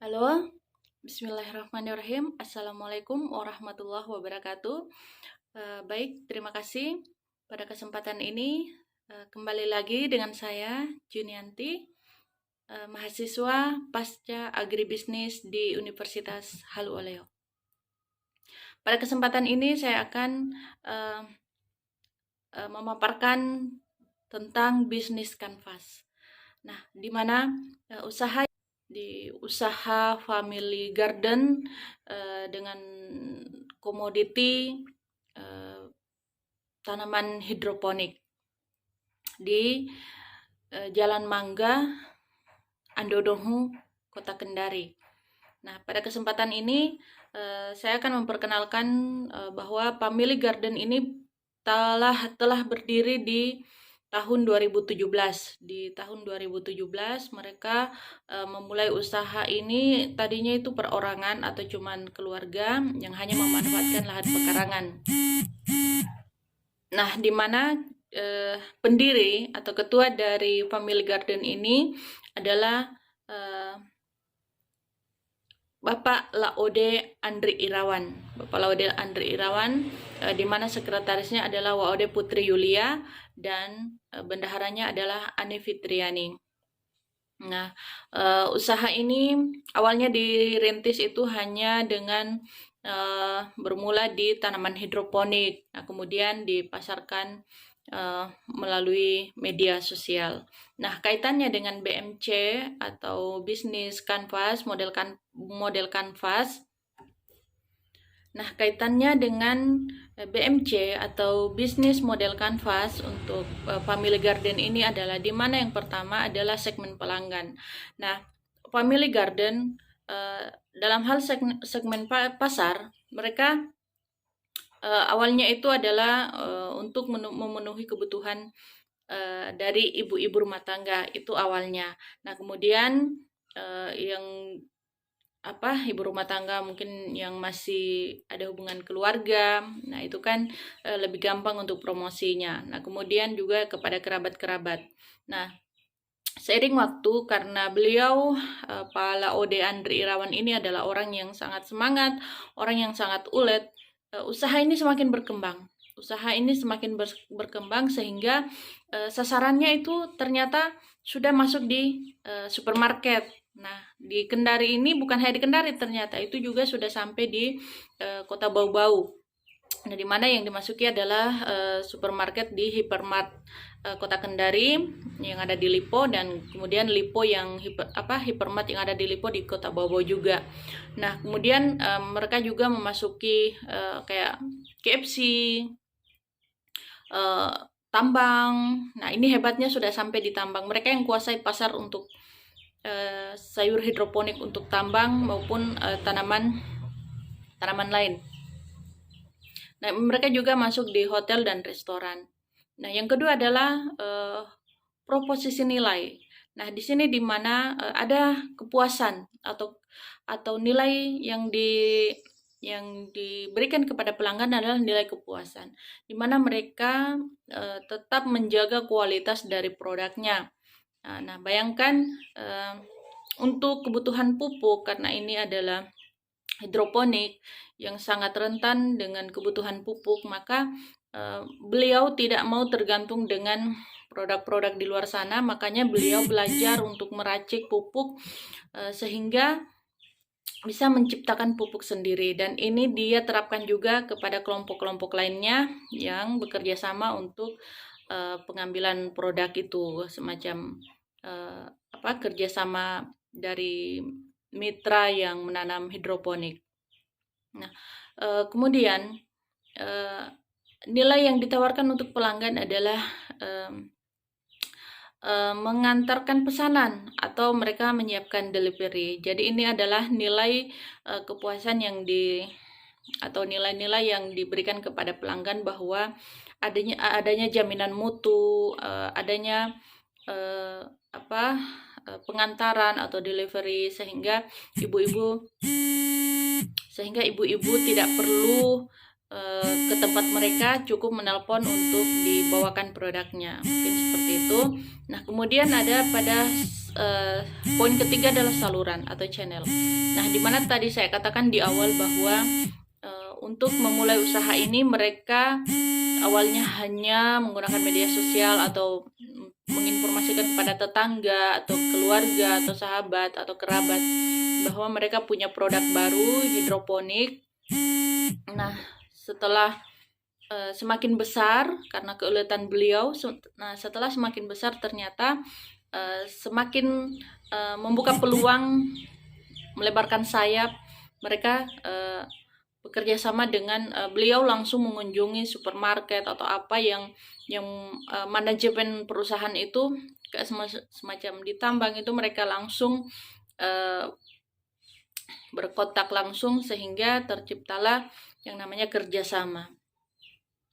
Halo, bismillahirrahmanirrahim. Assalamualaikum warahmatullahi wabarakatuh. Baik, terima kasih. Pada kesempatan ini, kembali lagi dengan saya, Junianti, mahasiswa pasca agribisnis di Universitas Haluoleo. Pada kesempatan ini, saya akan memaparkan tentang bisnis kanvas. Nah, di mana usaha family garden dengan komoditi tanaman hidroponik di Jalan Mangga, Andodohu, Kota Kendari. Nah, pada kesempatan ini saya akan memperkenalkan bahwa family garden ini telah berdiri di tahun 2017. Di tahun 2017 mereka memulai usaha ini, tadinya itu perorangan atau cuman keluarga yang hanya memanfaatkan lahan pekarangan. Nah, di mana pendiri atau ketua dari family garden ini adalah Bapak Laode Andri Irawan. Bapak Laode Andri Irawan, di mana sekretarisnya adalah Waode Putri Yulia dan bendaharanya adalah Ani Fitriani. Nah, usaha ini awalnya dirintis itu hanya dengan bermula di tanaman hidroponik. Nah, kemudian dipasarkan melalui media sosial. Nah, kaitannya dengan BMC atau bisnis kanvas, model kanvas. Nah, kaitannya dengan BMC atau bisnis model kanvas untuk family garden ini adalah di mana yang pertama adalah segmen pelanggan. Nah, family garden dalam hal segmen pasar, mereka awalnya itu adalah untuk memenuhi kebutuhan dari ibu-ibu rumah tangga, itu awalnya. Nah, kemudian yang ibu rumah tangga mungkin yang masih ada hubungan keluarga, nah itu kan lebih gampang untuk promosinya. Nah, kemudian juga kepada kerabat-kerabat. Nah, seiring waktu, karena beliau Pak Laode Andri Irawan ini adalah orang yang sangat semangat, orang yang sangat ulet, usaha ini semakin berkembang. Usaha ini semakin berkembang sehingga sasarannya itu ternyata sudah masuk di supermarket. Nah, di Kendari ini, bukan hanya di Kendari, ternyata itu juga sudah sampai di Kota Bau-Bau. Nah, di mana yang dimasuki adalah supermarket di Hypermart Kota Kendari yang ada di Lipo, dan kemudian Lipo yang Hypermart yang ada di Lipo di Kota Bau-Bau juga. Nah, kemudian mereka juga memasuki kayak KFC, tambang. Nah, ini hebatnya sudah sampai di tambang. Mereka yang kuasai pasar untuk sayur hidroponik untuk tambang maupun tanaman lain. Nah, mereka juga masuk di hotel dan restoran. Nah, yang kedua adalah proposisi nilai. Nah, di sini di mana ada kepuasan atau nilai yang diberikan kepada pelanggan adalah nilai kepuasan, di mana mereka tetap menjaga kualitas dari produknya. Nah, bayangkan untuk kebutuhan pupuk, karena ini adalah hidroponik yang sangat rentan dengan kebutuhan pupuk, maka beliau tidak mau tergantung dengan produk-produk di luar sana. Makanya beliau belajar untuk meracik pupuk sehingga bisa menciptakan pupuk sendiri, dan ini dia terapkan juga kepada kelompok-kelompok lainnya yang bekerja sama untuk pengambilan produk itu, semacam kerjasama dari mitra yang menanam hidroponik. Nah, kemudian nilai yang ditawarkan untuk pelanggan adalah mengantarkan pesanan atau mereka menyiapkan delivery. Jadi ini adalah nilai kepuasan atau nilai-nilai yang diberikan kepada pelanggan, bahwa adanya jaminan mutu, adanya pengantaran atau delivery, sehingga ibu-ibu tidak perlu ke tempat mereka, cukup menelpon untuk dibawakan produknya. Mungkin seperti seperti itu. Nah, kemudian ada pada poin ketiga adalah saluran atau channel. Nah, di mana tadi saya katakan di awal bahwa untuk memulai usaha ini mereka awalnya hanya menggunakan media sosial atau menginformasikan kepada tetangga atau keluarga atau sahabat atau kerabat bahwa mereka punya produk baru hidroponik. Nah, setelah semakin besar karena keuletan beliau, nah setelah semakin besar ternyata semakin membuka peluang, melebarkan sayap. Mereka bekerja sama dengan beliau langsung mengunjungi supermarket atau apa yang manajemen perusahaan itu kayak semacam di tambang itu mereka langsung berkontak langsung sehingga terciptalah yang namanya kerjasama.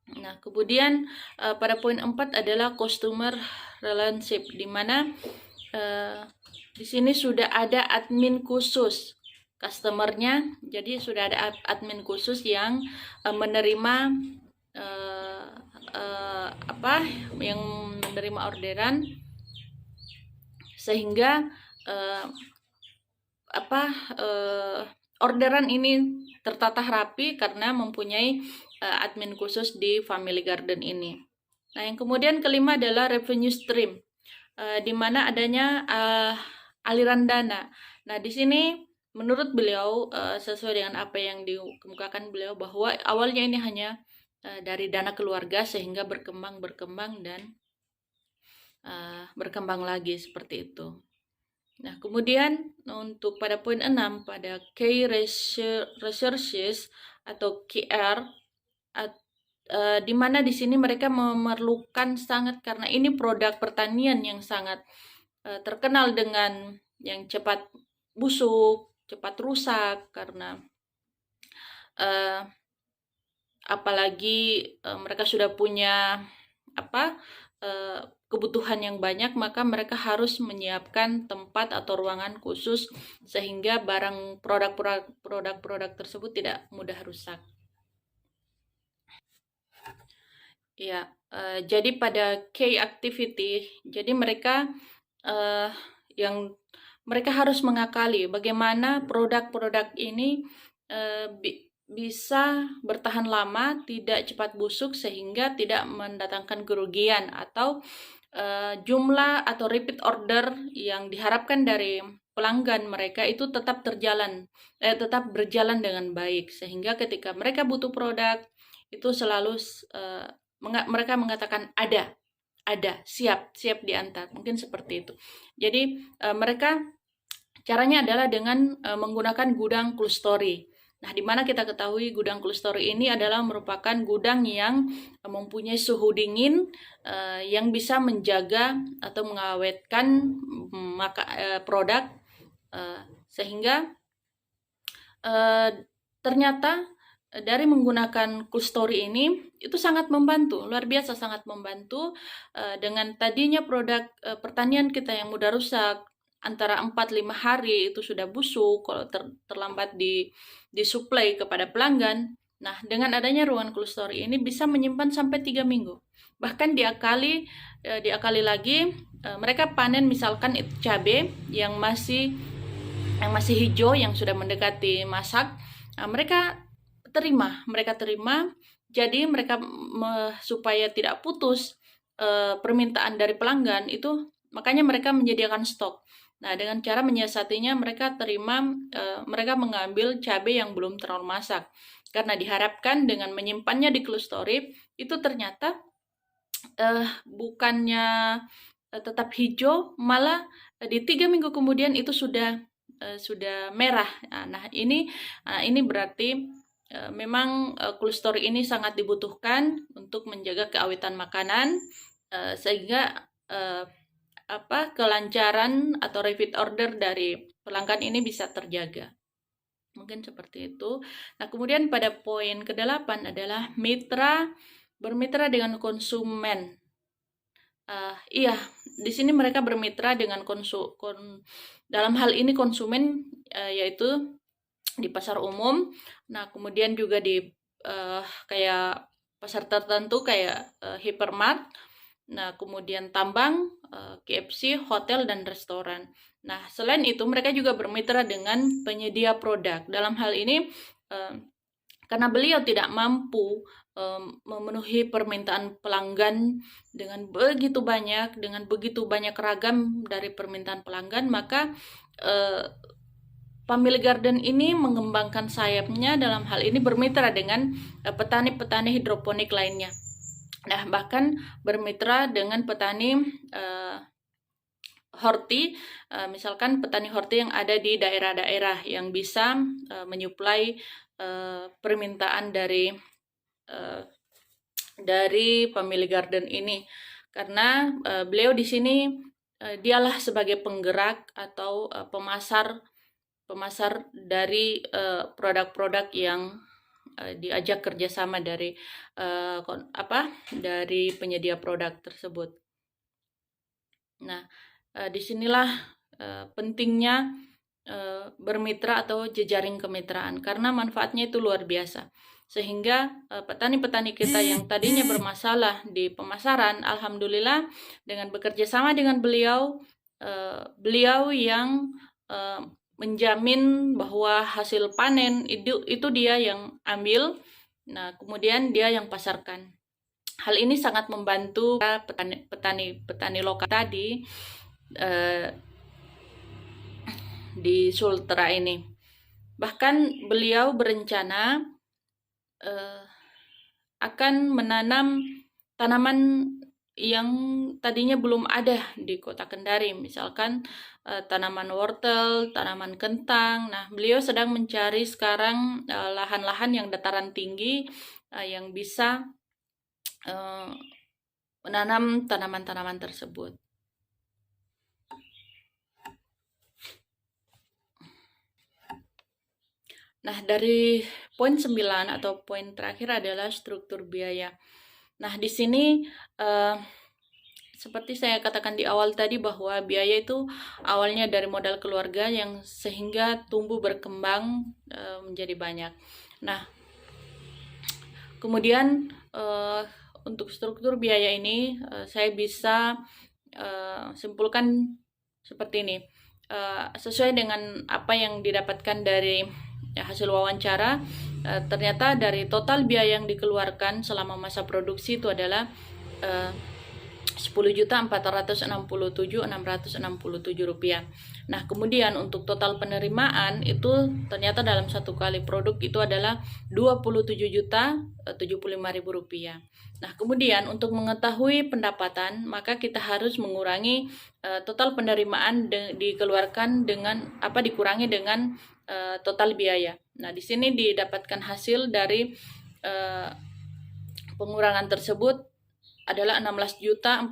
Nah, kemudian pada poin 4 adalah customer relationship, di mana di sini sudah ada admin khusus customernya, jadi sudah ada admin khusus yang menerima yang menerima orderan, sehingga orderan ini tertata rapi karena mempunyai admin khusus di Family Garden ini. Nah, yang kemudian kelima adalah revenue stream, di mana adanya aliran dana. Nah, di sini menurut beliau sesuai dengan apa yang dikemukakan beliau bahwa awalnya ini hanya dari dana keluarga sehingga berkembang dan berkembang lagi seperti itu. Nah, kemudian untuk pada poin 6 pada key resources atau KR, di mana di sini mereka memerlukan sangat, karena ini produk pertanian yang sangat terkenal dengan yang cepat busuk, cepat rusak, karena apalagi mereka sudah punya kebutuhan yang banyak, maka mereka harus menyiapkan tempat atau ruangan khusus sehingga produk-produk tersebut tidak mudah rusak. Ya, jadi pada key activity, jadi mereka mereka harus mengakali bagaimana produk-produk ini bisa bertahan lama, tidak cepat busuk sehingga tidak mendatangkan kerugian, atau jumlah atau repeat order yang diharapkan dari pelanggan mereka itu tetap berjalan dengan baik, sehingga ketika mereka butuh produk itu selalu mereka mengatakan ada, siap diantar, mungkin seperti itu. Jadi mereka caranya adalah dengan menggunakan gudang cold storage. Nah, di mana kita ketahui gudang cold storage ini adalah merupakan gudang yang mempunyai suhu dingin yang bisa menjaga atau mengawetkan produk, sehingga ternyata dari menggunakan cold storage ini itu sangat membantu, luar biasa sangat membantu. Dengan tadinya produk pertanian kita yang mudah rusak, antara 4-5 hari itu sudah busuk kalau terlambat disuplai kepada pelanggan. Nah, dengan adanya ruangan cold storage ini bisa menyimpan sampai 3 minggu. Bahkan diakali lagi, mereka panen misalkan itu cabai yang masih hijau, yang sudah mendekati masak. Nah, mereka terima, jadi mereka supaya tidak putus permintaan dari pelanggan itu, makanya mereka menyediakan stok. Nah, dengan cara menyiasatinya mereka mereka mengambil cabai yang belum terlalu masak, karena diharapkan dengan menyimpannya di cold storage itu ternyata bukannya tetap hijau, malah di 3 minggu kemudian itu sudah merah. Nah, ini berarti memang cold storage ini sangat dibutuhkan untuk menjaga keawetan makanan, sehingga kelancaran atau repeat order dari pelanggan ini bisa terjaga. Mungkin seperti itu. Nah, kemudian pada poin ke-8 adalah bermitra dengan konsumen. Di sini mereka bermitra dengan dalam hal ini konsumen, yaitu di pasar umum. Nah, kemudian juga di kayak pasar tertentu kayak hypermart. nah kemudian tambang, KFC, hotel, dan restoran. Nah, selain itu mereka juga bermitra dengan penyedia produk. Dalam hal ini, karena beliau tidak mampu memenuhi permintaan pelanggan dengan begitu banyak ragam dari permintaan pelanggan, maka Family Garden ini mengembangkan sayapnya dalam hal ini bermitra dengan petani-petani hidroponik lainnya. Nah, bahkan bermitra dengan petani horti, misalkan petani horti yang ada di daerah-daerah yang bisa menyuplai permintaan dari Family Garden ini, karena beliau di sini dialah sebagai penggerak atau pemasar dari produk-produk yang diajak kerjasama dari dari penyedia produk tersebut. Nah, disinilah pentingnya bermitra atau jejaring kemitraan, karena manfaatnya itu luar biasa. Sehingga petani-petani kita yang tadinya bermasalah di pemasaran, alhamdulillah dengan bekerja sama dengan beliau yang menjamin bahwa hasil panen itu dia yang ambil, nah kemudian dia yang pasarkan. Hal ini sangat membantu petani lokal tadi di Sultra ini. Bahkan beliau berencana akan menanam tanaman yang tadinya belum ada di Kota Kendari, misalkan tanaman wortel, tanaman kentang. Nah, beliau sedang mencari sekarang lahan-lahan yang dataran tinggi yang bisa menanam tanaman-tanaman tersebut. Nah, dari poin 9 atau poin terakhir adalah struktur biaya. Nah, di sini seperti saya katakan di awal tadi bahwa biaya itu awalnya dari modal keluarga yang sehingga tumbuh berkembang menjadi banyak. Nah, kemudian untuk struktur biaya ini saya bisa simpulkan seperti ini. Sesuai dengan apa yang didapatkan dari hasil wawancara, ternyata dari total biaya yang dikeluarkan selama masa produksi itu adalah 10.467.667 rupiah. Nah, kemudian untuk total penerimaan itu ternyata dalam satu kali produk itu adalah 27.075.000 rupiah. Nah, kemudian untuk mengetahui pendapatan, maka kita harus mengurangi total penerimaan dikurangi dengan total biaya. Nah, di sini didapatkan hasil dari pengurangan tersebut adalah 16.407.000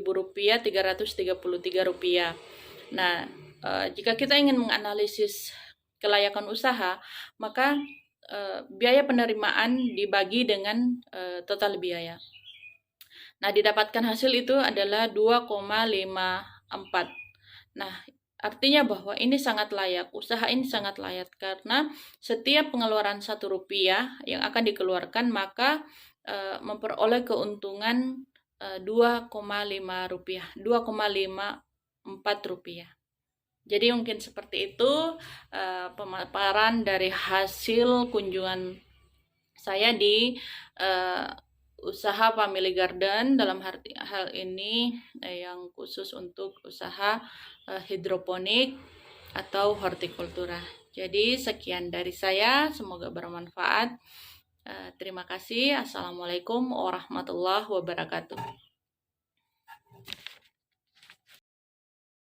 rupiah 333 rupiah. Nah, jika kita ingin menganalisis kelayakan usaha, maka biaya penerimaan dibagi dengan total biaya. Nah, didapatkan hasil itu adalah 2,54. Nah, artinya bahwa ini sangat layak, usaha ini sangat layak karena setiap pengeluaran 1 rupiah yang akan dikeluarkan maka memperoleh keuntungan 2,5 rupiah, 2,54 rupiah. Jadi mungkin seperti itu pemaparan dari hasil kunjungan saya di usaha Family Garden, dalam hal ini yang khusus untuk usaha hidroponik atau hortikultura. Jadi sekian dari saya, semoga bermanfaat. Terima kasih. Assalamualaikum warahmatullahi wabarakatuh.